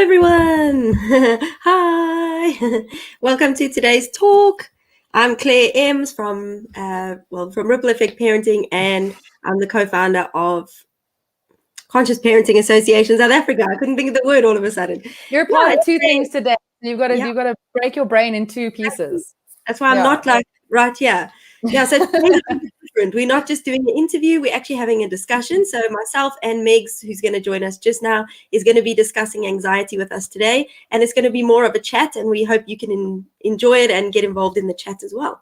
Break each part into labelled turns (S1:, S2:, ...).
S1: everyone. Hi. Welcome to today's talk. I'm Clare Emms from Ripple Effect Parenting, and I'm the co-founder of Conscious Parenting Association South Africa. I couldn't think of the word all of a sudden.
S2: You're part of two things today. You've got to break your brain in two pieces.
S1: That's why I'm not like right here. Yeah, so today's different. We're not just doing an interview, we're actually having a discussion. So myself and Megs, who's going to join us just now, is going to be discussing anxiety with us today. And it's going to be more of a chat, and we hope you can enjoy it and get involved in the chat as well.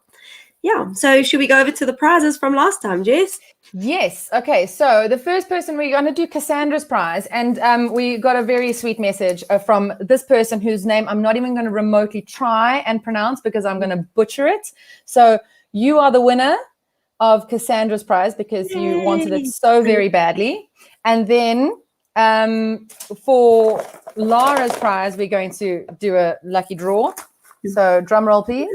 S1: Yeah, so should we go over to the prizes from last time, Jess?
S2: Yes. Okay, so the first person, we're going to do Cassandra's prize, and we got a very sweet message from this person whose name I'm not even going to remotely try and pronounce because I'm going to butcher it. So you are the winner of Cassandra's prize because you wanted it so very badly. And then for Lara's prize, we're going to do a lucky draw. So drum roll, please.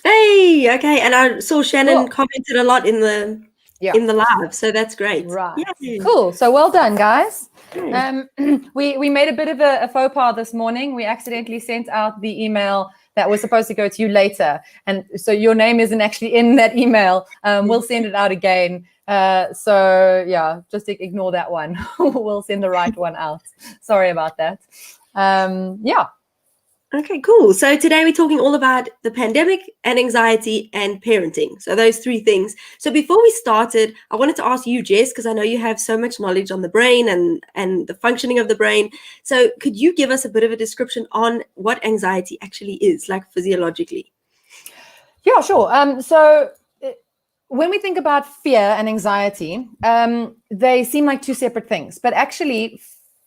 S1: Hey, okay, and I saw Shannon commented a lot in the live, so that's great.
S2: Right. Yay. Cool. So well done, guys. We made a bit of a faux pas this morning. We accidentally sent out the email that was supposed to go to you later, and so your name isn't actually in that email. We'll send it out again. So yeah, just ignore that one. We'll send the right one out. Sorry about that. Yeah.
S1: Okay, cool. So today we're talking all about the pandemic and anxiety and parenting. So those three things. So before we started, I wanted to ask you, Jess, because I know you have so much knowledge on the brain and the functioning of the brain. So could you give us a bit of a description on what anxiety actually is, like physiologically?
S2: Yeah, sure. So when we think about fear and anxiety, they seem like two separate things, but actually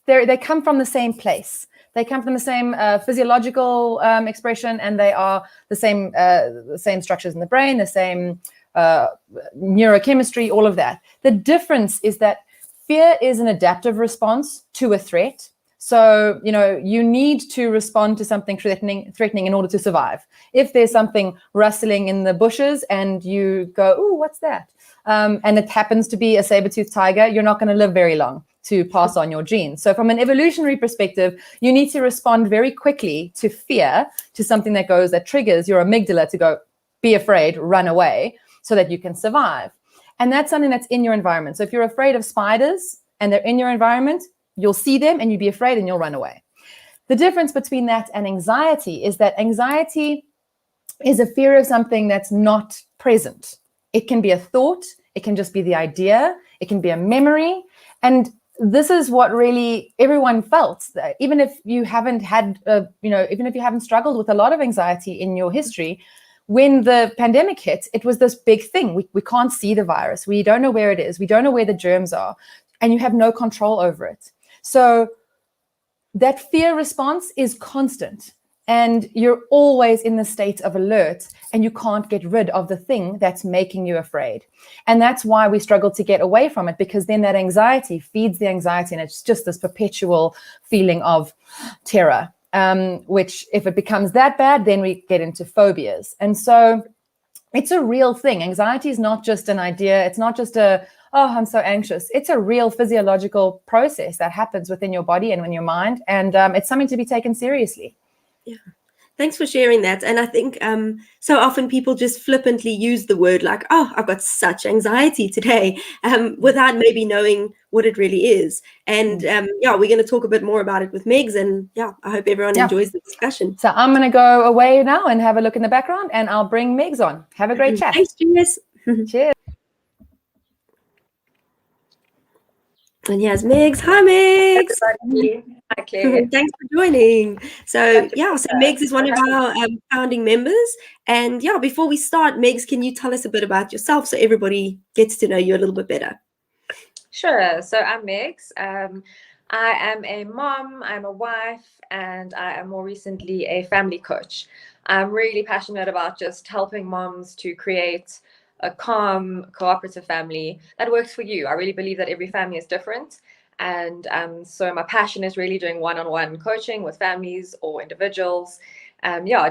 S2: they come from the same place. They come from the same physiological expression, and they are the same structures in the brain, the same neurochemistry, all of that. The difference is that fear is an adaptive response to a threat. So, you need to respond to something threatening in order to survive. If there's something rustling in the bushes and you go, "Ooh, what's that?" And it happens to be a saber-toothed tiger, you're not going to live very long to pass on your genes. So from an evolutionary perspective, you need to respond very quickly to fear, to something that triggers your amygdala to go, be afraid, run away, so that you can survive. And that's something that's in your environment. So if you're afraid of spiders and they're in your environment, you'll see them and you'll be afraid and you'll run away. The difference between that and anxiety is that anxiety is a fear of something that's not present. It can be a thought, it can just be the idea, it can be a memory. And this is what really everyone felt. Even if you haven't had, even if you haven't struggled with a lot of anxiety in your history, when the pandemic hit, it was this big thing. We can't see the virus. We don't know where it is. We don't know where the germs are, and you have no control over it. So that fear response is constant. And you're always in the state of alert, and you can't get rid of the thing that's making you afraid. And that's why we struggle to get away from it, because then that anxiety feeds the anxiety, and it's just this perpetual feeling of terror, which if it becomes that bad, then we get into phobias. And so it's a real thing. Anxiety is not just an idea. It's not just oh, I'm so anxious. It's a real physiological process that happens within your body and in your mind. And it's something to be taken seriously.
S1: Yeah, thanks for sharing that. And I think so often people just flippantly use the word like, "Oh, I've got such anxiety today," without maybe knowing what it really is. And we're going to talk a bit more about it with Megs. And I hope everyone enjoys the discussion.
S2: So I'm going to go away now and have a look in the background, and I'll bring Megs on. Have a great chat.
S1: Thanks, Jess.
S2: Cheers.
S1: And here's Megs. Hi, Megs.
S3: Hi, Claire.
S1: Thanks for joining. So Megs is one of our founding members. And before we start, Megs, can you tell us a bit about yourself so everybody gets to know you a little bit better?
S3: Sure. So I'm Megs. I am a mom, I'm a wife, and I am more recently a family coach. I'm really passionate about just helping moms to create a calm, cooperative family that works for you. I really believe that every family is different, And so my passion is really doing one-on-one coaching with families or individuals.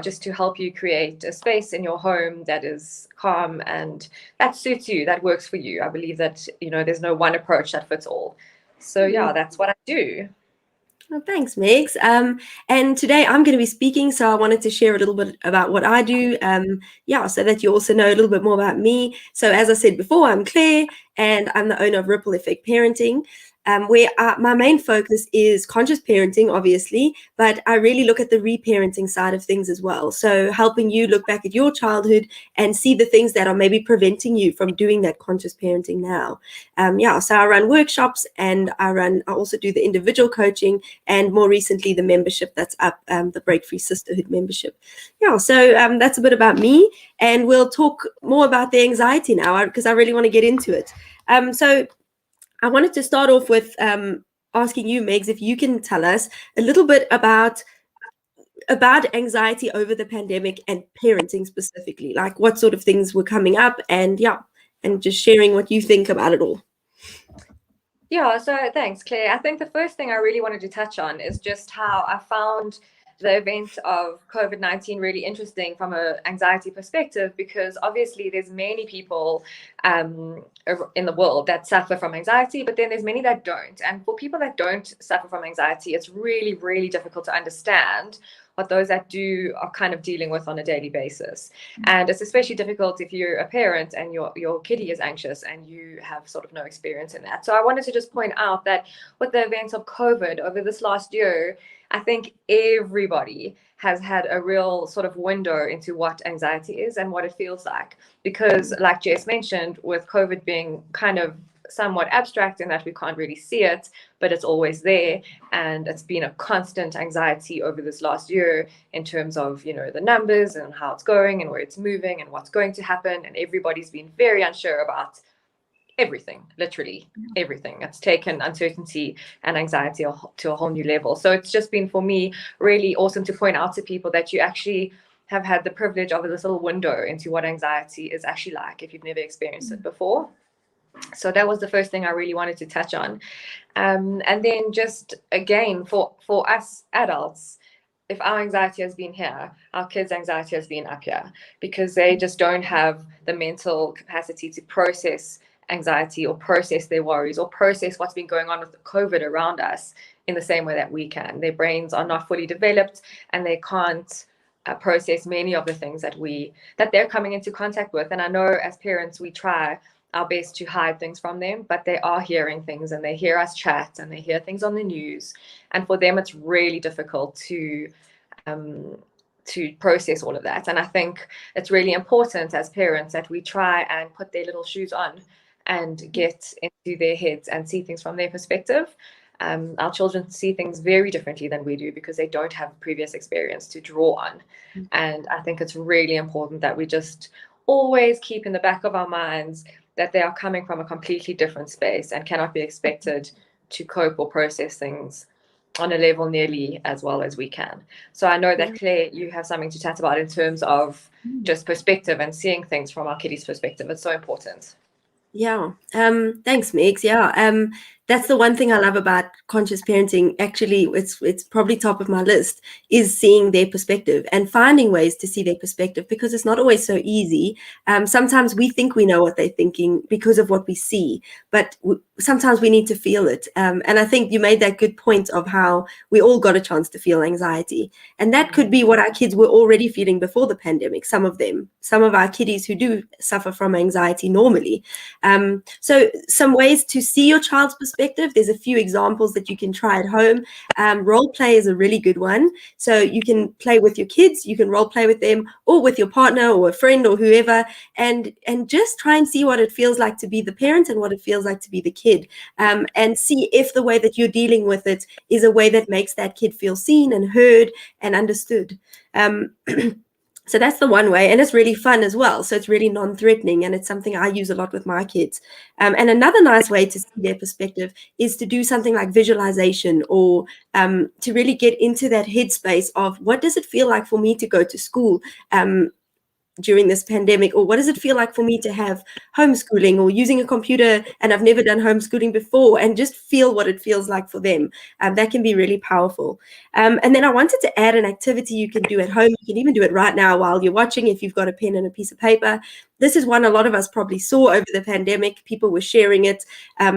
S3: Just to help you create a space in your home that is calm and that suits you, that works for you. I believe that, there's no one approach that fits all. So that's what I do.
S1: Well, thanks, Megs. And today I'm going to be speaking, so I wanted to share a little bit about what I do. So that you also know a little bit more about me. So as I said before, I'm Clare, and I'm the owner of Ripple Effect Parenting, where my main focus is conscious parenting, obviously, but I really look at the reparenting side of things as well. So helping you look back at your childhood and see the things that are maybe preventing you from doing that conscious parenting now. So I run workshops, and I also do the individual coaching, and more recently the membership that's up, the Break Free Sisterhood membership. So that's a bit about me, and we'll talk more about the anxiety now because I really want to get into it. So I wanted to start off with asking you, Megs, if you can tell us a little bit about anxiety over the pandemic and parenting specifically, like what sort of things were coming up, and just sharing what you think about it all.
S3: Yeah, so thanks, Claire. I think the first thing I really wanted to touch on is just how I found the event of COVID-19 really interesting from an anxiety perspective, because obviously there's many people in the world that suffer from anxiety, but then there's many that don't. And for people that don't suffer from anxiety, it's really, really difficult to understand what those that do are kind of dealing with on a daily basis. And it's especially difficult if you're a parent and your kiddie is anxious and you have sort of no experience in that. So I wanted to just point out that with the events of COVID over this last year, I think everybody has had a real sort of window into what anxiety is and what it feels like. Because like Jess mentioned, with COVID being kind of somewhat abstract in that we can't really see it, but it's always there. And it's been a constant anxiety over this last year in terms of, the numbers and how it's going and where it's moving and what's going to happen. And everybody's been very unsure about everything, literally everything. It's taken uncertainty and anxiety to a whole new level. So it's just been, for me, really awesome to point out to people that you actually have had the privilege of this little window into what anxiety is actually like if you've never experienced it before. So that was the first thing I really wanted to touch on. And then just again, for us adults, if our anxiety has been here, our kids' anxiety has been up here, because they just don't have the mental capacity to process anxiety or process their worries or process what's been going on with COVID around us in the same way that we can. Their brains are not fully developed, and they can't process many of the things that they're coming into contact with. And I know as parents, we try our best to hide things from them, but they are hearing things, and they hear us chat, and they hear things on the news. And for them, it's really difficult to process all of that. And I think it's really important as parents that we try and put their little shoes on and get into their heads and see things from their perspective. Our children see things very differently than we do because they don't have previous experience to draw on. And I think it's really important that we just always keep in the back of our minds that they are coming from a completely different space and cannot be expected to cope or process things on a level nearly as well as we can. So I know that, Claire, you have something to chat about in terms of just perspective and seeing things from our kiddies' perspective. It's so important.
S1: Yeah. Thanks, Megs. Yeah. That's the one thing I love about conscious parenting. Actually, it's probably top of my list, is seeing their perspective and finding ways to see their perspective, because it's not always so easy. Sometimes we think we know what they're thinking because of what we see, but sometimes we need to feel it. And I think you made that good point of how we all got a chance to feel anxiety. And that could be what our kids were already feeling before the pandemic, some of our kiddies who do suffer from anxiety normally. So some ways to see your child's perspective. There's a few examples that you can try at home. Role play is a really good one. So you can play with your kids, you can role play with them, or with your partner or a friend or whoever, and just try and see what it feels like to be the parent and what it feels like to be the kid, and see if the way that you're dealing with it is a way that makes that kid feel seen and heard and understood. So that's the one way, and it's really fun as well. So it's really non-threatening, and it's something I use a lot with my kids. And another nice way to see their perspective is to do something like visualization, or to really get into that headspace of what does it feel like for me to go to school, during this pandemic, or what does it feel like for me to have homeschooling or using a computer and I've never done homeschooling before, and just feel what it feels like for them. That can be really powerful. And then I wanted to add an activity you can do at home. You can even do it right now while you're watching if you've got a pen and a piece of paper. This is one a lot of us probably saw over the pandemic. People were sharing it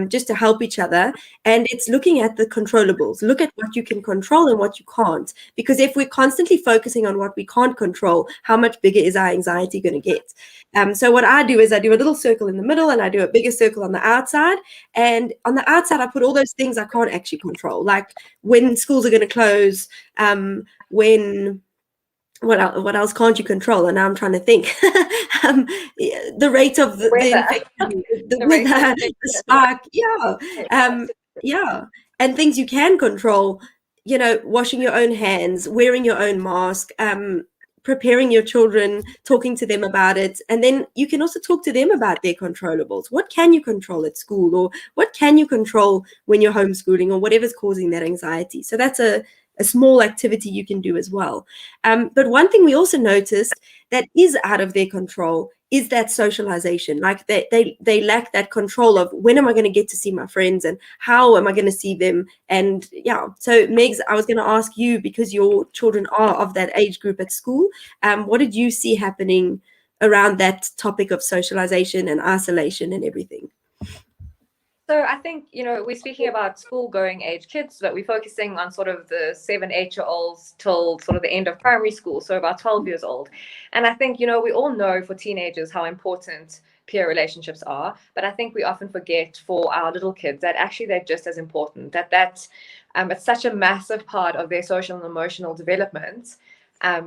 S1: just to help each other. And it's looking at the controllables. Look at what you can control and what you can't. Because if we're constantly focusing on what we can't control, how much bigger is our anxiety going to get? So what I do is I do a little circle in the middle and I do a bigger circle on the outside. And on the outside, I put all those things I can't actually control, like when schools are going to close, what else can't you control? And now I'm trying to think. The rate of the infection, the weather, the spark, and things you can control, washing your own hands, wearing your own mask, preparing your children, talking to them about it. And then you can also talk to them about their controllables. What can you control at school, or what can you control when you're homeschooling, or whatever's causing that anxiety? So that's a small activity you can do as well. But one thing we also noticed that is out of their control is that socialization. Like they lack that control of, when am I going to get to see my friends and how am I going to see them? And so Megs, I was going to ask you, because your children are of that age group at school, what did you see happening around that topic of socialization and isolation and everything?
S3: So I think, we're speaking about school-going age kids, but we're focusing on sort of the 7-8-year-olds till sort of the end of primary school, so about 12 years old. And I think, we all know for teenagers how important peer relationships are, but I think we often forget for our little kids that actually they're just as important, that it's such a massive part of their social and emotional development,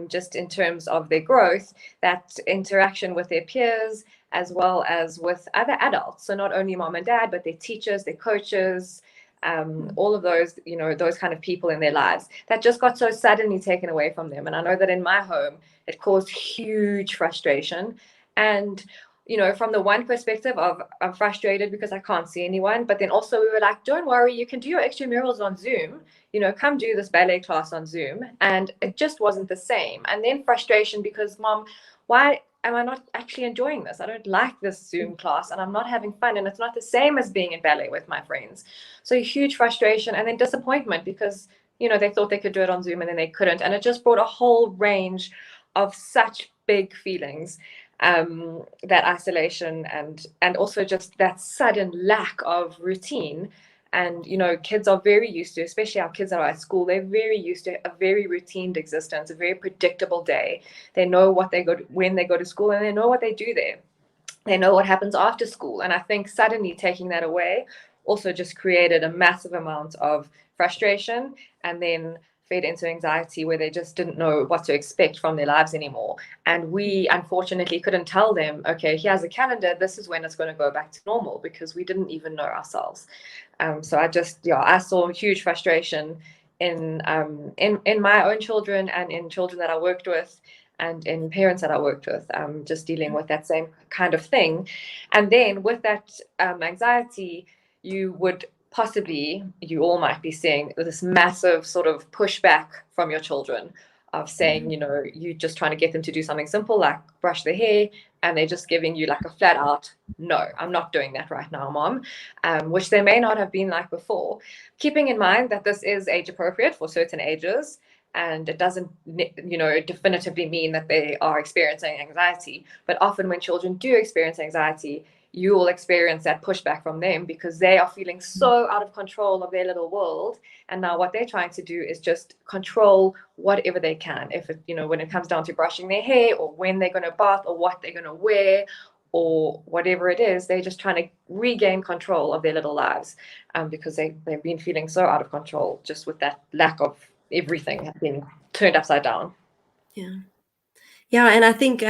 S3: just in terms of their growth, that interaction with their peers, as well as with other adults. So not only mom and dad, but their teachers, their coaches, all of those, those kind of people in their lives that just got so suddenly taken away from them. And I know that in my home, it caused huge frustration. And, from the one perspective of, I'm frustrated because I can't see anyone, but then also we were like, don't worry, you can do your extramurals on Zoom, come do this ballet class on Zoom. And it just wasn't the same. And then frustration because, Mom, why am I not actually enjoying this? I don't like this Zoom class and I'm not having fun, and it's not the same as being in ballet with my friends. So huge frustration, and then disappointment because, they thought they could do it on Zoom and then they couldn't. And it just brought a whole range of such big feelings, that isolation and also just that sudden lack of routine. And, kids are very used to, especially our kids that are at school, they're very used to a very routined existence, a very predictable day. They know when they go to school, and they know what they do there. They know what happens after school. And I think suddenly taking that away also just created a massive amount of frustration, and then fed into anxiety where they just didn't know what to expect from their lives anymore. And we unfortunately couldn't tell them, okay, here's a calendar, this is when it's going to go back to normal, because we didn't even know ourselves. So I saw huge frustration in my own children and in children that I worked with and in parents that I worked with, just dealing with that same kind of thing. And then with that anxiety, you all might be seeing this massive sort of pushback from your children of saying, you're just trying to get them to do something simple like brush their hair, and they're just giving you like a flat out, no, I'm not doing that right now, Mom, which they may not have been like before. Keeping in mind that this is age appropriate for certain ages, and it doesn't, definitively mean that they are experiencing anxiety. But often when children do experience anxiety, you will experience that pushback from them because they are feeling so out of control of their little world. And now what they're trying to do is just control whatever they can. If it, when it comes down to brushing their hair, or when they're going to bath, or what they're going to wear, or whatever it is, they're just trying to regain control of their little lives, because they've been feeling so out of control just with that lack of everything being turned upside down.
S1: Yeah, and I think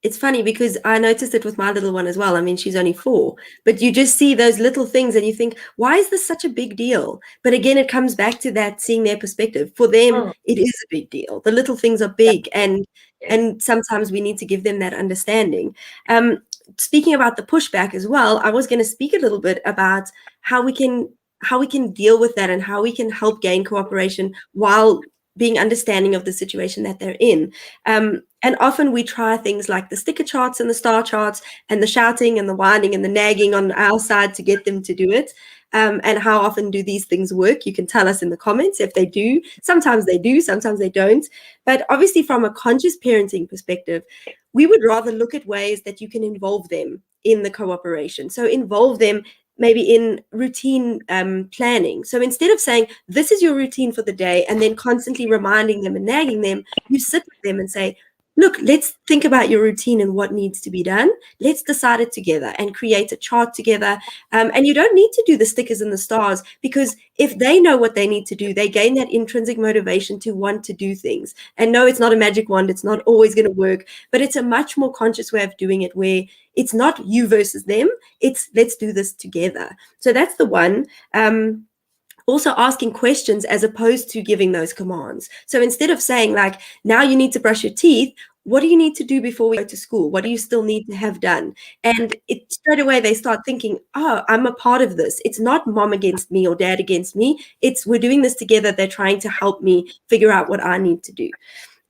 S1: it's funny because I noticed it with my little one as well. I mean, she's only 4, but you just see those little things and you think, why is this such a big deal? But again, it comes back to that, seeing their perspective. For them, it is a big deal. The little things are big, and sometimes we need to give them that understanding. Speaking about the pushback as well, I was going to speak a little bit about how we can deal with that and how we can help gain cooperation while being understanding of the situation that they're in. And often we try things like the sticker charts and the star charts and the shouting and the whining and the nagging on our side to get them to do it. And how often do these things work? You can tell us in the comments if they do. Sometimes they do, sometimes they don't. But obviously from a conscious parenting perspective, we would rather look at ways that you can involve them in the cooperation. So involve them maybe in routine planning. So instead of saying, this is your routine for the day, and then constantly reminding them and nagging them, you sit with them and say, look, let's think about your routine and what needs to be done. Let's decide it together and create a chart together. And you don't need to do the stickers and the stars, because if they know what they need to do, they gain that intrinsic motivation to want to do things. And no, it's not a magic wand. It's not always going to work, but it's a much more conscious way of doing it, where it's not you versus them. It's let's do this together. So that's the one. Also asking questions as opposed to giving those commands. So instead of saying like, now you need to brush your teeth, what do you need to do before we go to school? What do you still need to have done? And it straight away they start thinking, oh, I'm a part of this. It's not mom against me or dad against me. It's we're doing this together. They're trying to help me figure out what I need to do.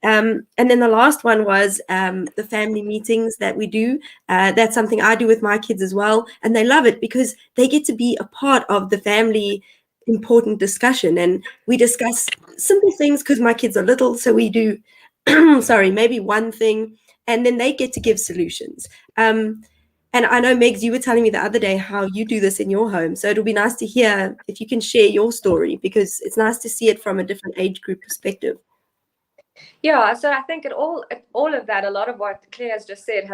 S1: And then the last one was the family meetings that we do. That's something I do with my kids as well. And they love it because they get to be a part of the family important discussion. And we discuss simple things because my kids are little. So we do, maybe one thing, and then they get to give solutions. And I know, Megs, you were telling me the other day how you do this in your home. So it'll be nice to hear if you can share your story, because it's nice to see it from a different age group perspective.
S3: Yeah, so I think all of that, a lot of what Claire has just said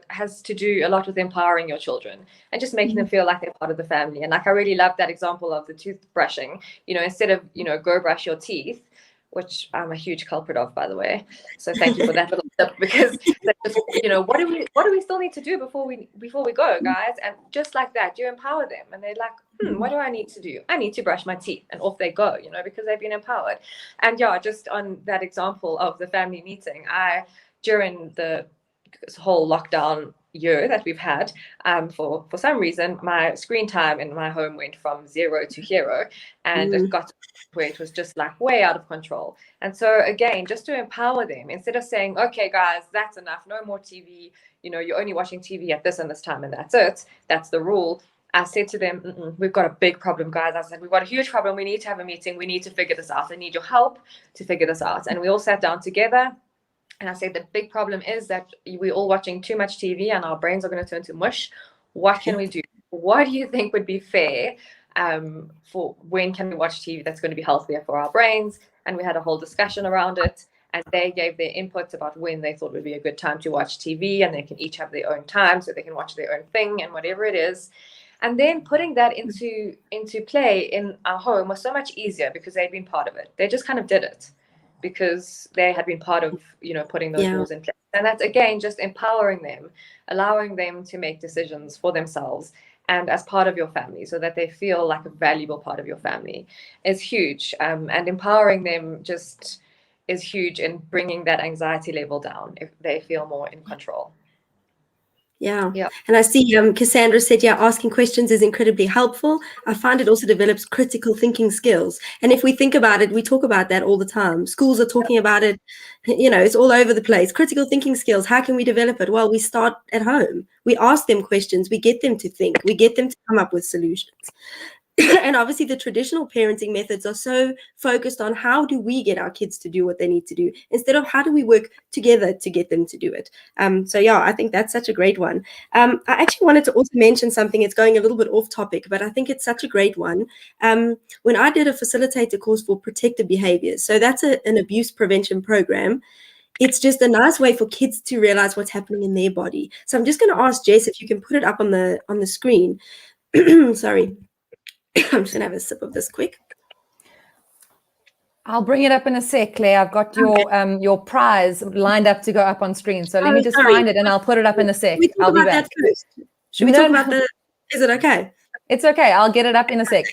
S3: has to do a lot with empowering your children and just making them feel like they're part of the family. And like, I really love that example of the toothbrushing. Instead of go brush your teeth, which I'm a huge culprit of, by the way. So thank you for that little tip, because just, what do we still need to do before we go, guys? And just like that, you empower them, and they're like, what do I need to do? I need to brush my teeth, and off they go, because they've been empowered. And yeah, just on that example of the family meeting, during the whole lockdown year that we've had, for some reason, my screen time in my home went from 0 to hero, and it got to where it was just like way out of control. And so again, just to empower them, instead of saying, okay guys, that's enough, no more TV, you're only watching TV at this and this time, and that's it, that's the rule. I said to them, we've got a big problem, guys. I said, we've got a huge problem. We need to have a meeting. We need to figure this out. I need your help to figure this out. And we all sat down together. And I said, the big problem is that we're all watching too much TV and our brains are going to turn to mush. What can we do? What do you think would be fair for when can we watch TV that's going to be healthier for our brains? And we had a whole discussion around it. And they gave their inputs about when they thought would be a good time to watch TV. And they can each have their own time so they can watch their own thing and whatever it is. And then putting that into play in our home was so much easier because they'd been part of it. They just kind of did it because they had been part of, putting those rules in place. And that's, again, just empowering them, allowing them to make decisions for themselves and as part of your family, so that they feel like a valuable part of your family is huge. And empowering them just is huge in bringing that anxiety level down if they feel more in control.
S1: Yeah. And I see Cassandra said, asking questions is incredibly helpful. I find it also develops critical thinking skills. And if we think about it, we talk about that all the time. Schools are talking about it. It's all over the place. Critical thinking skills. How can we develop it? Well, we start at home. We ask them questions. We get them to think. We get them to come up with solutions. And obviously the traditional parenting methods are so focused on how do we get our kids to do what they need to do instead of how do we work together to get them to do it. I think that's such a great one. I actually wanted to also mention something. It's going a little bit off topic, but I think it's such a great one. When I did a facilitator course for protective behaviors, so that's an abuse prevention program. It's just a nice way for kids to realize what's happening in their body. So I'm just going to ask Jess if you can put it up on the screen. Sorry. I'm just going to have a sip of this quick.
S2: I'll bring it up in a sec, Claire. I've got your prize lined up to go up on screen. So let me just find it and I'll put it up in a sec. I'll be back.
S1: Should we talk about the... Is it okay?
S2: It's okay. I'll get it up in a sec.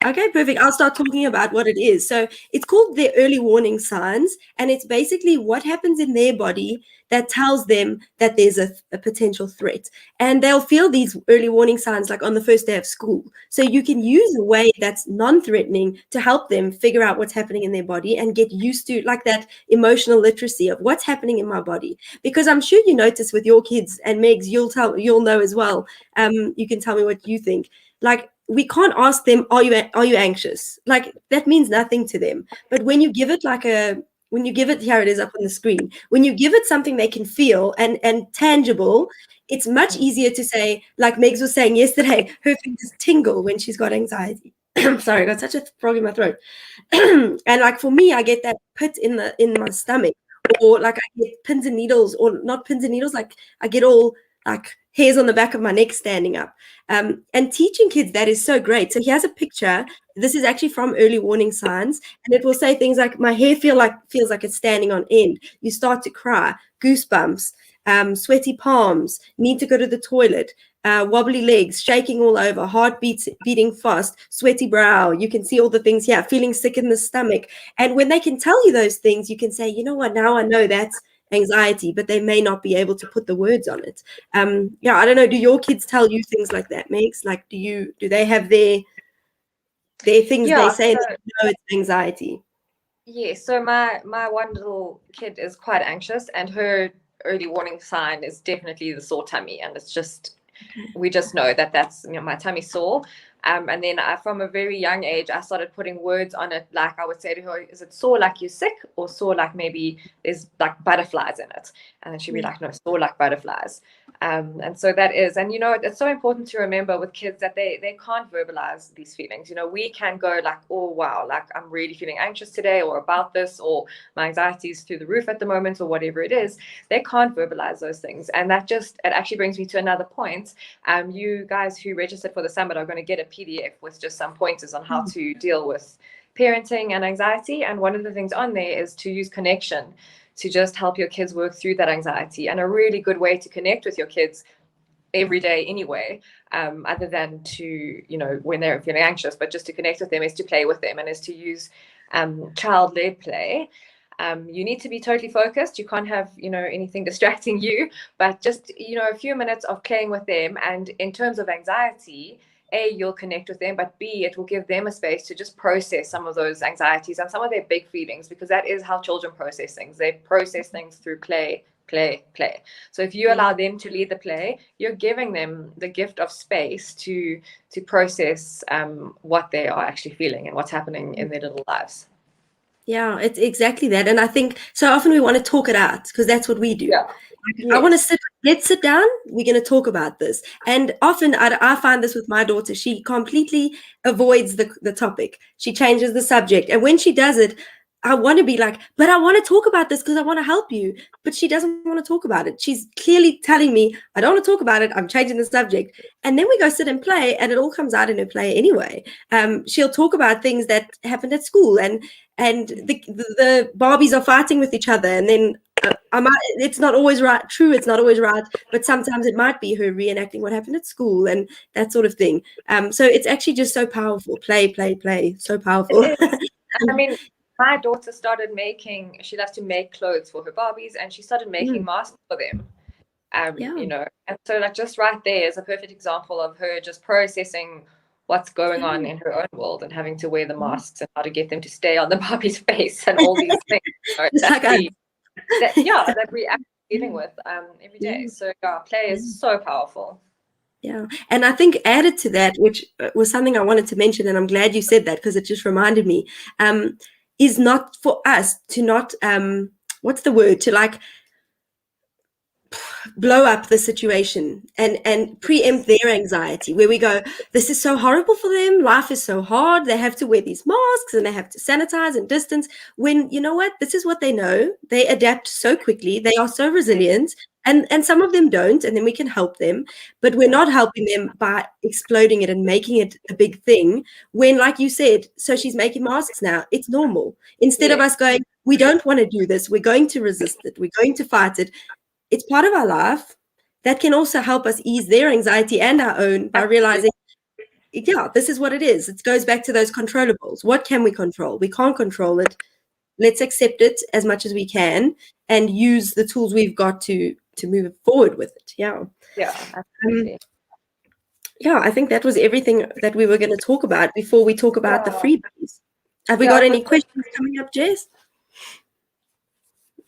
S1: Okay, perfect. I'll start talking about what it is. So it's called the early warning signs, and it's basically what happens in their body that tells them that there's a potential threat. And they'll feel these early warning signs like on the first day of school. So you can use a way that's non-threatening to help them figure out what's happening in their body and get used to like that emotional literacy of what's happening in my body. Because I'm sure you notice with your kids, and Megs, you'll know as well. You can tell me what you think. Like, we can't ask them, are you anxious? Like, that means nothing to them. But when you give it here it is up on the screen, when you give it something they can feel and tangible, it's much easier to say, like Megs was saying yesterday, her fingers tingle when she's got anxiety. Sorry, I got such a frog in my throat. And like for me, I get that pit in my stomach, or like I get pins and needles, or not pins and needles, like I get all like hairs on the back of my neck standing up. And teaching kids that is so great. So he has a picture. This is actually from early warning signs, and it will say things like, my hair feels like it's standing on end. You start to cry, goosebumps, sweaty palms, need to go to the toilet, wobbly legs, shaking all over, heart beating fast, sweaty brow. You can see all the things here, feeling sick in the stomach. And when they can tell you those things, you can say, you know what, now I know that's anxiety, but they may not be able to put the words on it. I don't know, do your kids tell you things like that, Megs? Like, do they have their things they say that you know it's anxiety?
S3: Yeah, so my one little kid is quite anxious, and her early warning sign is definitely the sore tummy, and it's just, we just know that that's, my tummy sore. And then from a very young age, I started putting words on it. Like I would say to her, is it sore like you're sick, or sore like maybe there's like butterflies in it? And then she'd be like, no, sore like butterflies. And so that is, and it's so important to remember with kids that they can't verbalize these feelings. We can go like, oh wow, like I'm really feeling anxious today, or about this, or my anxiety is through the roof at the moment, or whatever it is. They can't verbalize those things. And it actually brings me to another point. You guys who registered for the summit are going to get a PDF with just some pointers on how to deal with parenting and anxiety. And one of the things on there is to use connection to just help your kids work through that anxiety. And a really good way to connect with your kids every day anyway, other than to, when they're feeling anxious, but just to connect with them, is to play with them, and is to use child-led play. You need to be totally focused. You can't have, anything distracting you, but just, a few minutes of playing with them. And in terms of anxiety, A, you'll connect with them, but B, it will give them a space to just process some of those anxieties and some of their big feelings, because that is how children process things. They process things through play. So if you allow them to lead the play, you're giving them the gift of space to process what they are actually feeling and what's happening in their little lives.
S1: Yeah, it's exactly that. And I think so often we want to talk it out, because that's what we do.
S3: Yeah. Yes.
S1: I want to let's sit down. We're going to talk about this. And often I find this with my daughter. She completely avoids the topic. She changes the subject. And when she does it, I want to be like, but I want to talk about this because I want to help you. But she doesn't want to talk about it. She's clearly telling me, I don't want to talk about it. I'm changing the subject. And then we go sit and play, and it all comes out in her play anyway. She'll talk about things that happened at school, and the Barbies are fighting with each other. And then it's not always right. True, it's not always right. But sometimes it might be her reenacting what happened at school and that sort of thing. So it's actually just so powerful. Play. So powerful.
S3: I mean, my daughter started she loves to make clothes for her Barbies, and she started making masks for them. And so like just right there is a perfect example of her just processing what's going on in her own world, and having to wear the masks and how to get them to stay on the Barbie's face and all these things that we're actually dealing with every day. So play is so powerful.
S1: Yeah. And I think added to that, which was something I wanted to mention, and I'm glad you said that, because it just reminded me, is not for us to not, what's the word, to like blow up the situation and preempt their anxiety, where we go, this is so horrible for them, life is so hard, they have to wear these masks and they have to sanitize and distance, when you know what, this is what they know. They adapt so quickly, they are so resilient, and some of them don't, and then we can help them. But we're not helping them by exploding it and making it a big thing, when, like you said, so she's making masks now, it's normal. Instead of us going, we don't want to do this, we're going to resist it, we're going to fight it, it's part of our life. That can also help us ease their anxiety and our own by realizing yeah, this is what it is. It goes back to those controllables. What can we control? We can't control it. Let's accept it as much as we can and use the tools we've got to move forward with it. Yeah.
S3: Yeah, absolutely.
S1: Yeah, I think that was everything that we were going to talk about before we talk about the freebies. Have we got any questions coming up, Jess?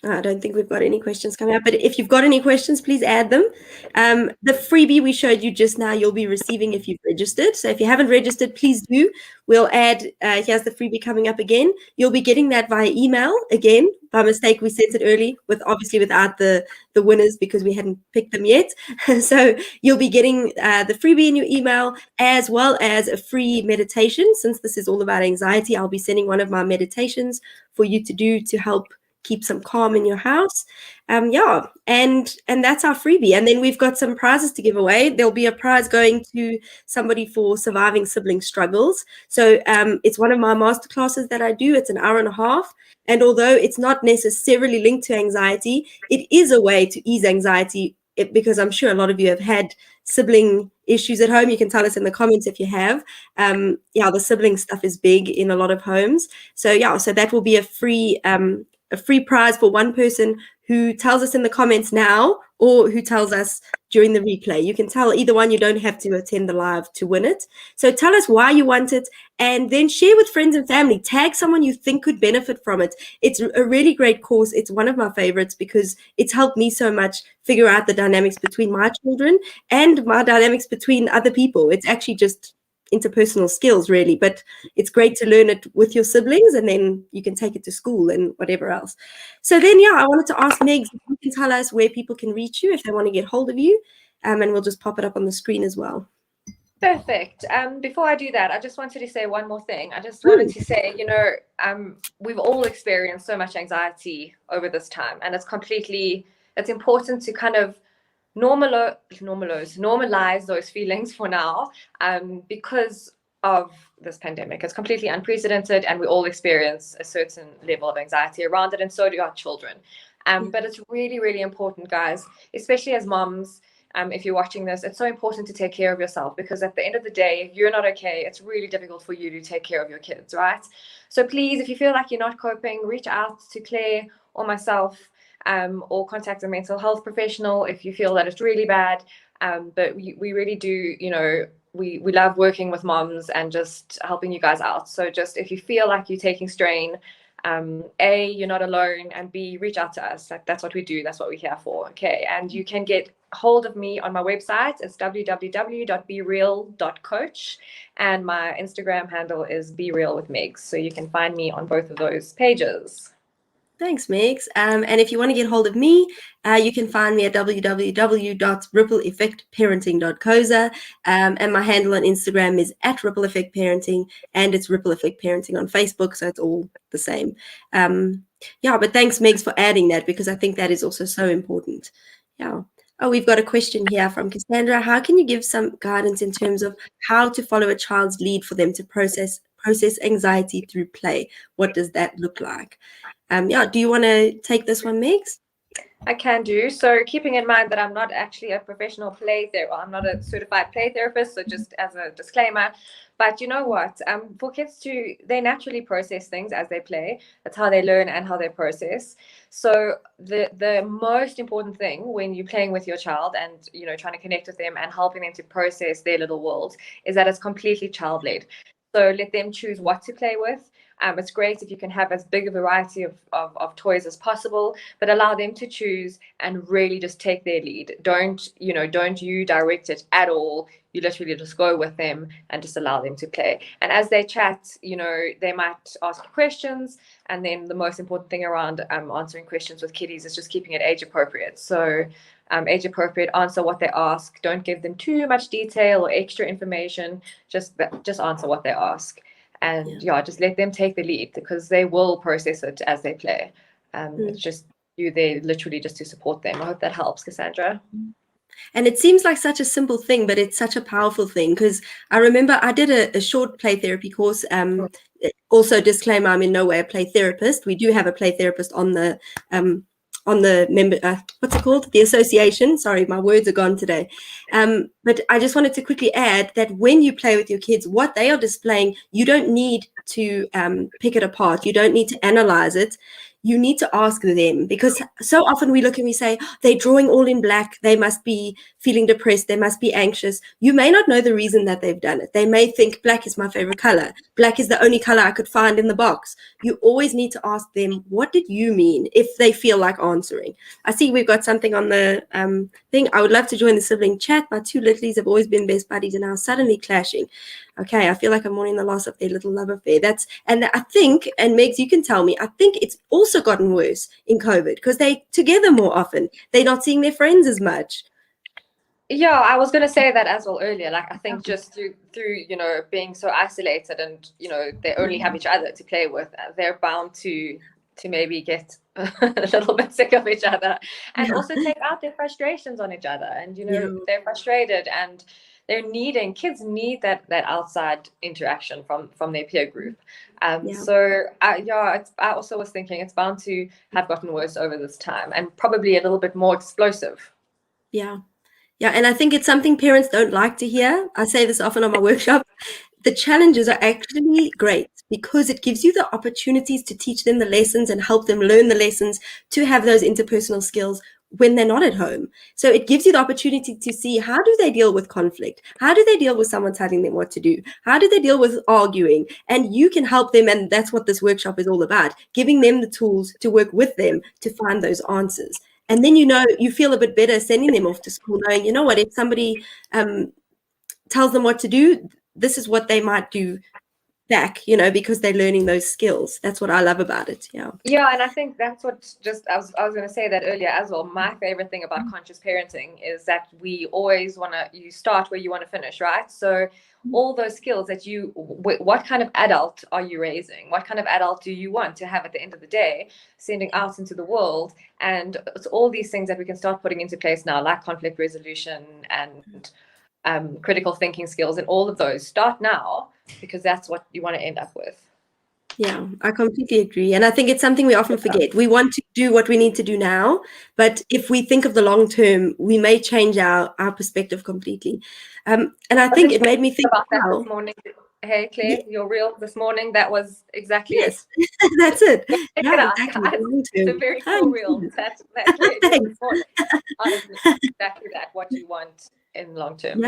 S1: I don't think we've got any questions coming up, but if you've got any questions, please add them. The freebie we showed you just now, you'll be receiving if you've registered. So if you haven't registered, please do. We'll add, here's the freebie coming up again. You'll be getting that via email. Again, by mistake, we sent it early, obviously without the winners because we hadn't picked them yet. So you'll be getting the freebie in your email, as well as a free meditation. Since this is all about anxiety, I'll be sending one of my meditations for you to do to help keep some calm in your house. Yeah, and that's our freebie. And then we've got some prizes to give away. There'll be a prize going to somebody for surviving sibling struggles. So it's one of my masterclasses that I do. It's an hour and a half. And although it's not necessarily linked to anxiety, it is a way to ease anxiety, because I'm sure a lot of you have had sibling issues at home. You can tell us in the comments if you have. Yeah, the sibling stuff is big in a lot of homes. So yeah, so that will be a free prize for one person who tells us in the comments now or who tells us during the replay. You can tell either one. You don't have to attend the live to win it. So tell us why you want it and then share with friends and family. Tag someone you think could benefit from it. It's a really great course. It's one of my favorites because it's helped me so much figure out the dynamics between my children and my dynamics between other people. It's actually just interpersonal skills, really, but it's great to learn it with your siblings, and then you can take it to school and whatever else. So then, yeah, I wanted to ask Megs if you can tell us where people can reach you if they want to get hold of you, and we'll just pop it up on the screen as well.
S3: Perfect. Before I do that, I just wanted to say one more thing. I just wanted to say, we've all experienced so much anxiety over this time, and it's important to kind of normalize those feelings for now, because of this pandemic. It's completely unprecedented, and we all experience a certain level of anxiety around it, and so do our children. But it's really, really important, guys, especially as moms. If you're watching this, it's so important to take care of yourself, because at the end of the day, if you're not okay, it's really difficult for you to take care of your kids, right? So please, if you feel like you're not coping, reach out to Claire or myself, or contact a mental health professional if you feel that it's really bad. But we really do, we love working with moms and just helping you guys out. So just if you feel like you're taking strain, A, you're not alone, and B, reach out to us. Like, that's what we do. That's what we're here for. Okay. And you can get hold of me on my website. It's www.bereal.coach, and my Instagram handle is berealwithmegs. So you can find me on both of those pages.
S1: Thanks, Megs. And if you want to get hold of me, you can find me at www.rippleeffectparenting.coza. And my handle on Instagram is @rippleeffectparenting, and it's Ripple Effect Parenting on Facebook. So it's all the same. Yeah, but thanks, Megs, for adding that, because I think that is also so important. Yeah. Oh, we've got a question here from Cassandra. How can you give some guidance in terms of how to follow a child's lead for them to process anxiety through play? What does that look like? Yeah, do you want to take this one, Megs?
S3: I can do. So keeping in mind that I'm not actually a professional play therapist, I'm not a certified play therapist, so just as a disclaimer. But you know what? For kids they naturally process things as they play. That's how they learn and how they process. So the most important thing when you're playing with your child and trying to connect with them and helping them to process their little world is that it's completely child-led. So let them choose what to play with. It's great if you can have as big a variety of toys as possible, but allow them to choose and really just take their lead. Don't you direct it at all. You literally just go with them and just allow them to play. And as they chat, they might ask questions. And then the most important thing around answering questions with kiddies is just keeping it age appropriate. So age appropriate, answer what they ask. Don't give them too much detail or extra information. Just answer what they ask. And just let them take the lead, because they will process it as they play. It's just you there literally just to support them. I hope that helps, Cassandra.
S1: And it seems like such a simple thing, but it's such a powerful thing, because I remember I did a short play therapy course. Also, disclaimer, I'm in no way a play therapist. We do have a play therapist on the on the member, what's it called? The association. Sorry, my words are gone today. But I just wanted to quickly add that when you play with your kids, what they are displaying, you don't need to pick it apart. You don't need to analyze it. You need to ask them, because so often we look and we say, they're drawing all in black. They must be feeling depressed. They must be anxious. You may not know the reason that they've done it. They may think black is my favorite color. Black is the only color I could find in the box. You always need to ask them, what did you mean, if they feel like answering. I see we've got something on the thing. I would love to join the sibling chat. My two littlies have always been best buddies and now suddenly clashing. Okay, I feel like I'm mourning the loss of their little love affair. And I think, and Megs, you can tell me, I think it's also gotten worse in COVID because they're together more often. They're not seeing their friends as much.
S3: Yeah, I was going to say that as well earlier. Like, I think just through being so isolated and, they only have each other to play with, they're bound to maybe get a little bit sick of each other and also take out their frustrations on each other. And, they're frustrated and kids need that outside interaction from their peer group. So I also was thinking it's bound to have gotten worse over this time and probably a little bit more explosive.
S1: Yeah, and I think it's something parents don't like to hear. I say this often on my workshop. The challenges are actually great because it gives you the opportunities to teach them the lessons and help them learn the lessons to have those interpersonal skills when they're not at home. So it gives you the opportunity to see, how do they deal with conflict? How do they deal with someone telling them what to do? How do they deal with arguing? And you can help them. And that's what this workshop is all about, giving them the tools to work with them to find those answers. And then, you feel a bit better sending them off to school, knowing, if somebody tells them what to do, this is what they might do back, because they're learning those skills. That's what I love about it.
S3: Yeah, and I think that's what I was going to say that earlier as well. My favorite thing about conscious parenting is that we always you start where you want to finish, right? So all those skills that what kind of adult are you raising? What kind of adult do you want to have at the end of the day, sending out into the world? And it's all these things that we can start putting into place now, like conflict resolution and critical thinking skills, and all of those start now, because that's what you want to end up with.
S1: Yeah, I completely agree. And I think it's something we often forget. We want to do what we need to do now, but if we think of the long term, we may change our perspective completely. And I think it made me think
S3: about that this morning. Hey, Claire, your reel this morning, that was exactly it.
S1: That's it.
S3: Yeah, exactly. It's a very cool reel. That Claire did this morning. Honestly, exactly that, what you want in long term.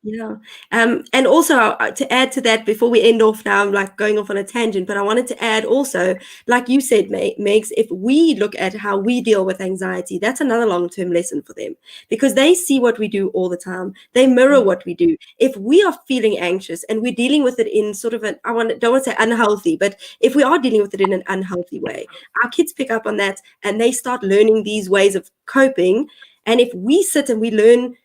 S1: Yeah. And also to add to that, before we end off now, I'm like going off on a tangent, but I wanted to add also, like you said, Megs, if we look at how we deal with anxiety, that's another long-term lesson for them, because they see what we do all the time. They mirror what we do. If we are feeling anxious and we're dealing with it in sort of don't want to say unhealthy, but if we are dealing with it in an unhealthy way, our kids pick up on that and they start learning these ways of coping. And if we sit and we learn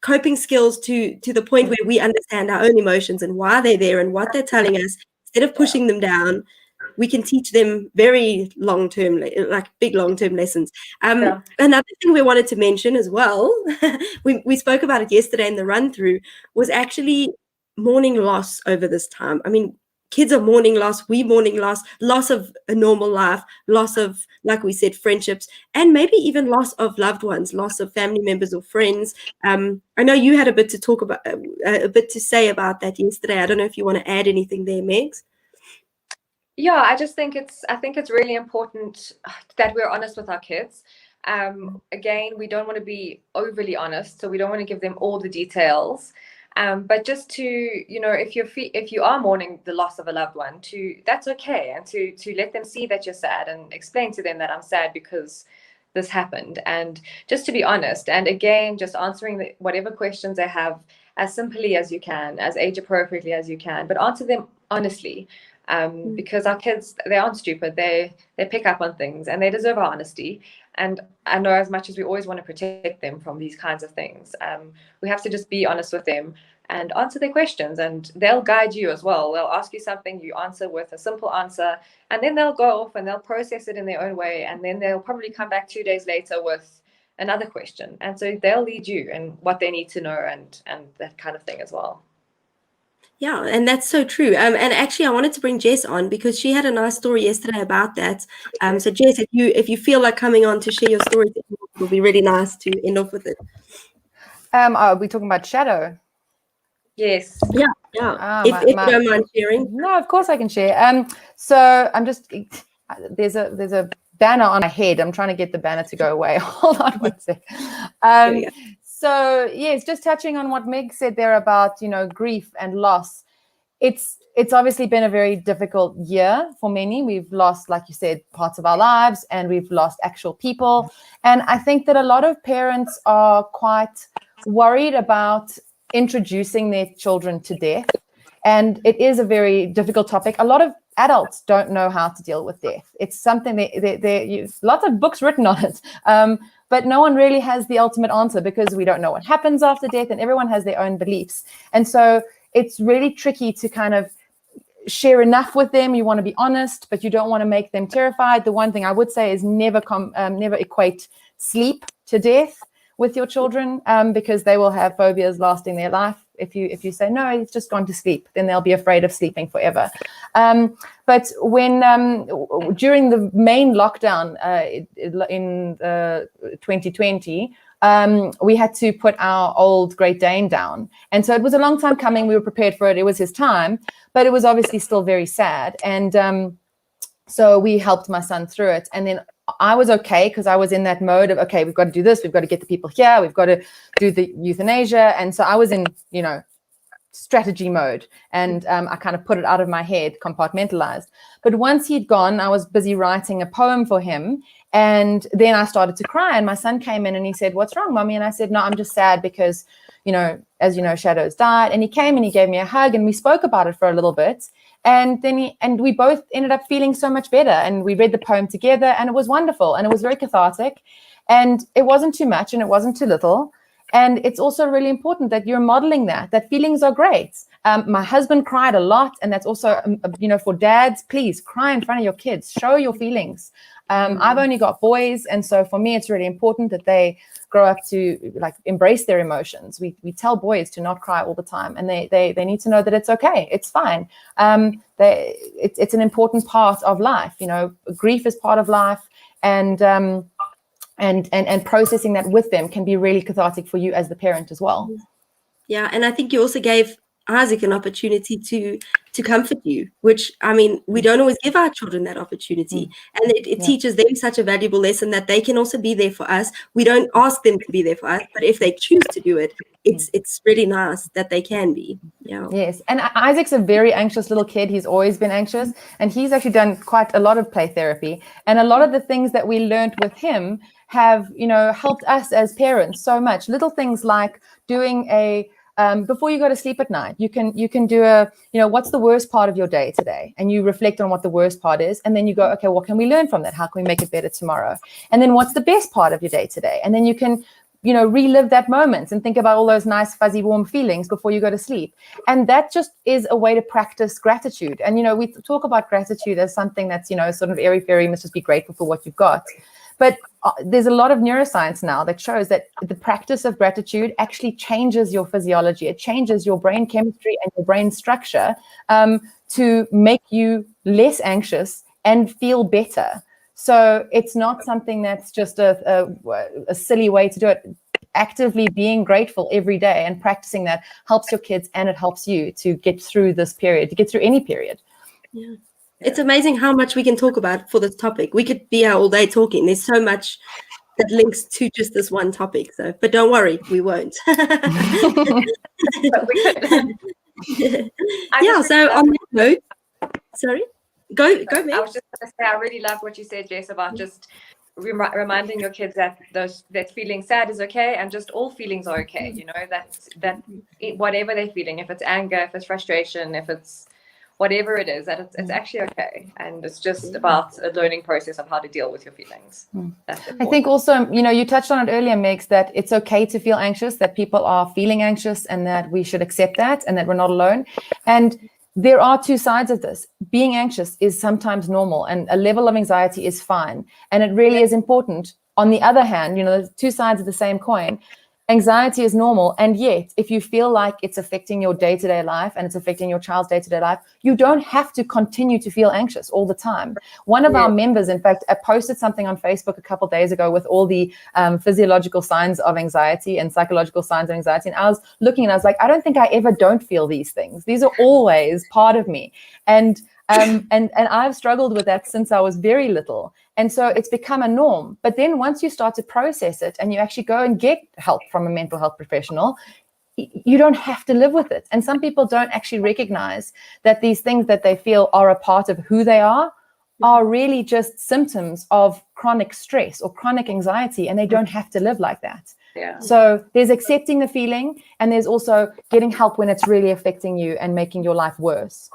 S1: coping skills to the point where we understand our own emotions and why they're there and what they're telling us, instead of pushing them down, we can teach them very long-term, like big long-term lessons. Another thing we wanted to mention as well, we spoke about it yesterday in the run-through, was actually mourning loss over this time. I mean, kids are mourning loss, we mourning loss of a normal life, loss of, like we said, friendships, and maybe even loss of loved ones, loss of family members or friends. I know you had a bit to talk about, a bit to say about that yesterday. I don't know if you want to add anything there, Megs.
S3: Yeah, I think it's really important that we're honest with our kids. Again, we don't want to be overly honest, so we don't want to give them all the details. But just to, if you are mourning the loss of a loved one, that's okay, and to let them see that you're sad and explain to them that I'm sad because this happened, and just to be honest, and again, just answering whatever questions they have as simply as you can, as age appropriately as you can, but answer them honestly. Because our kids, they aren't stupid. They pick up on things and they deserve our honesty. And I know, as much as we always want to protect them from these kinds of things, we have to just be honest with them and answer their questions, and they'll guide you as well. They'll ask you something, you answer with a simple answer, and then they'll go off and they'll process it in their own way, and then they'll probably come back 2 days later with another question, and so they'll lead you in what they need to know and that kind of thing as well.
S1: Yeah, and that's so true. And actually, I wanted to bring Jess on because she had a nice story yesterday about that. So Jess, if you feel like coming on to share your story, it'll be really nice to end off with it.
S2: Are we talking about shadow?
S3: Yes.
S1: Yeah. If you don't mind sharing.
S2: No, of course I can share. So I'm just there's a banner on my head. I'm trying to get the banner to go away. Hold on one sec. So yes, just touching on what Meg said there about, grief and loss. It's obviously been a very difficult year for many. We've lost, like you said, parts of our lives, and we've lost actual people. And I think that a lot of parents are quite worried about introducing their children to death. And it is a very difficult topic. A lot of adults don't know how to deal with death. It's something lots of books written on it. But no one really has the ultimate answer because we don't know what happens after death, and everyone has their own beliefs. And so it's really tricky to kind of share enough with them. You want to be honest, but you don't want to make them terrified. The one thing I would say is never equate sleep to death with your children, because they will have phobias lasting their life. If you say, no, he's just gone to sleep, then they'll be afraid of sleeping forever. But when during the main lockdown in 2020, we had to put our old Great Dane down. And so it was a long time coming. We were prepared for it. It was his time, but it was obviously still very sad. And so we helped my son through it. And then I was okay because I was in that mode of, okay, we've got to do this. We've got to get the people here. We've got to do the euthanasia. And so I was in, strategy mode. And I kind of put it out of my head, compartmentalized. But once he'd gone, I was busy writing a poem for him. And then I started to cry. And my son came in and he said, "What's wrong, Mommy?" And I said, "No, I'm just sad because, as you know, Shadow's died." And he came and he gave me a hug and we spoke about it for a little bit. And then we both ended up feeling so much better. And we read the poem together and it was wonderful. And it was very cathartic. And it wasn't too much and it wasn't too little. And it's also really important that you're modeling that feelings are great. My husband cried a lot. And that's also, for dads, please cry in front of your kids. Show your feelings. I've only got boys. And so for me, it's really important that they grow up to embrace their emotions. We tell boys to not cry all the time, and they need to know that it's okay. It's fine. It's an important part of life. Grief is part of life, and processing that with them can be really cathartic for you as the parent as well.
S1: Yeah, and I think you also gave Isaac an opportunity to comfort you, which, we don't always give our children that opportunity. And it teaches them such a valuable lesson that they can also be there for us. We don't ask them to be there for us, but if they choose to do it, it's really nice that they can be. Yeah.
S2: Yes. And Isaac's a very anxious little kid. He's always been anxious, and he's actually done quite a lot of play therapy. And a lot of the things that we learned with him have, helped us as parents so much. Little things like doing before you go to sleep at night, you can do what's the worst part of your day today? And you reflect on what the worst part is. And then you go, okay, what can we learn from that? How can we make it better tomorrow? And then what's the best part of your day today? And then you can, relive that moment and think about all those nice, fuzzy, warm feelings before you go to sleep. And that just is a way to practice gratitude. And, we talk about gratitude as something that's, sort of airy-fairy, must just be grateful for what you've got. But there's a lot of neuroscience now that shows that the practice of gratitude actually changes your physiology. It changes your brain chemistry and your brain structure to make you less anxious and feel better. So it's not something that's just a silly way to do it. Actively being grateful every day and practicing that helps your kids, and it helps you to get through this period, to get through any period.
S1: Yeah. It's amazing how much we can talk about for this topic. We could be here all day talking. There's so much that links to just this one topic. So, but don't worry, we won't. So on that note, sorry, go.
S3: I was just going to say, I really love what you said, Jess, about just reminding your kids that that feeling sad is okay, and just all feelings are okay. That whatever they're feeling, if it's anger, if it's frustration, if it's whatever it is, that it's actually okay. And it's just about a learning process of how to deal with your feelings.
S2: I think also, you touched on it earlier, Megs, that it's okay to feel anxious, that people are feeling anxious, and that we should accept that, and that we're not alone. And there are two sides of this. Being anxious is sometimes normal, and a level of anxiety is fine. And it really is important. On the other hand, there's two sides of the same coin. Anxiety is normal, and yet if you feel like it's affecting your day-to-day life and it's affecting your child's day-to-day life, you don't have to continue to feel anxious all the time. One of our members, in fact, posted something on Facebook a couple of days ago with all the physiological signs of anxiety and psychological signs of anxiety, and I was looking and I was like, I don't think I ever don't feel these things. These are always part of me, and I've struggled with that since I was very little. And so it's become a norm. But then once you start to process it and you actually go and get help from a mental health professional, you don't have to live with it. And some people don't actually recognize that these things that they feel are a part of who they are really just symptoms of chronic stress or chronic anxiety, and they don't have to live like that.
S3: Yeah.
S2: So there's accepting the feeling, and there's also getting help when it's really affecting you and making your life worse.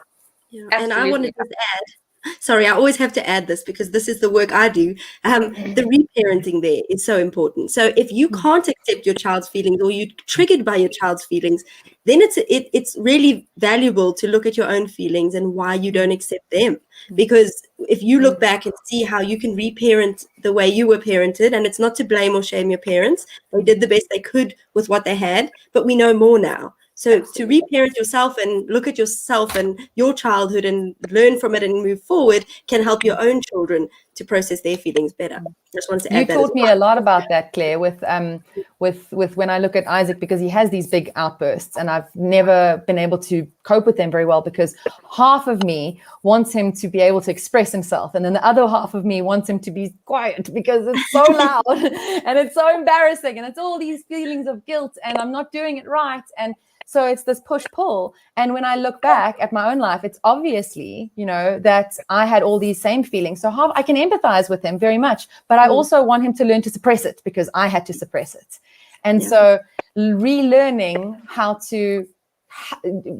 S1: Yeah. And I want to just add, sorry, I always have to add this because this is the work I do. The reparenting there is so important. So if you can't accept your child's feelings, or you're triggered by your child's feelings, then it's really valuable to look at your own feelings and why you don't accept them. Because if you look back and see how you can reparent the way you were parented, and it's not to blame or shame your parents, they did the best they could with what they had, but we know more now. So to reparent yourself and look at yourself and your childhood and learn from it and move forward can help your own children to process their feelings better. I just wanted to add that.
S2: You taught me a lot about that, Claire, with when I look at Isaac, because he has these big outbursts and I've never been able to cope with them very well, because half of me wants him to be able to express himself, and then the other half of me wants him to be quiet because it's so loud and it's so embarrassing and it's all these feelings of guilt and I'm not doing it right. And so it's this push-pull. And when I look back at my own life, it's obviously, that I had all these same feelings. So I can empathize with him very much, but I also want him to learn to suppress it because I had to suppress it. And so relearning how to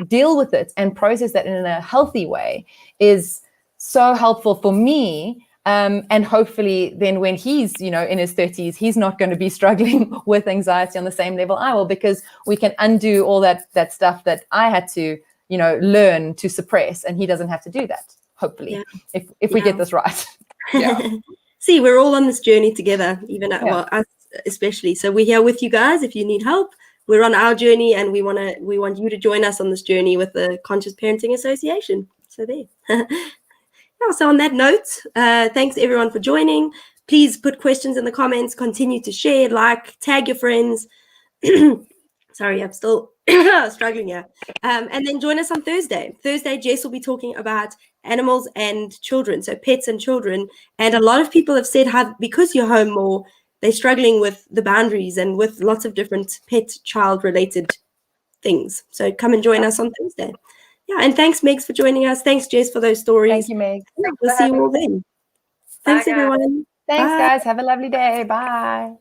S2: deal with it and process that in a healthy way is so helpful for me. And hopefully then when he's, in his 30s, he's not going to be struggling with anxiety on the same level I will, because we can undo all that stuff that I had to, learn to suppress, and he doesn't have to do that, hopefully, if we get this right.
S1: See, we're all on this journey together, even us especially. So we're here with you guys. If you need help, we're on our journey, and we want you to join us on this journey with the Conscious Parenting Association. So there. So on that note, thanks everyone for joining. Please put questions in the comments, continue to share, tag your friends. Sorry, I'm still struggling here. And then join us on Thursday. Thursday, Jess will be talking about animals and children, so pets and children. And a lot of people have said how, because you're home more, they're struggling with the boundaries and with lots of different pet-child related things. So come and join us on Thursday. Yeah, and thanks, Megs, for joining us. Thanks, Jess, for those stories.
S2: Thank you, Megs.
S1: We'll see you all then. Thanks, everyone.
S2: Thanks, guys. Have a lovely day. Bye.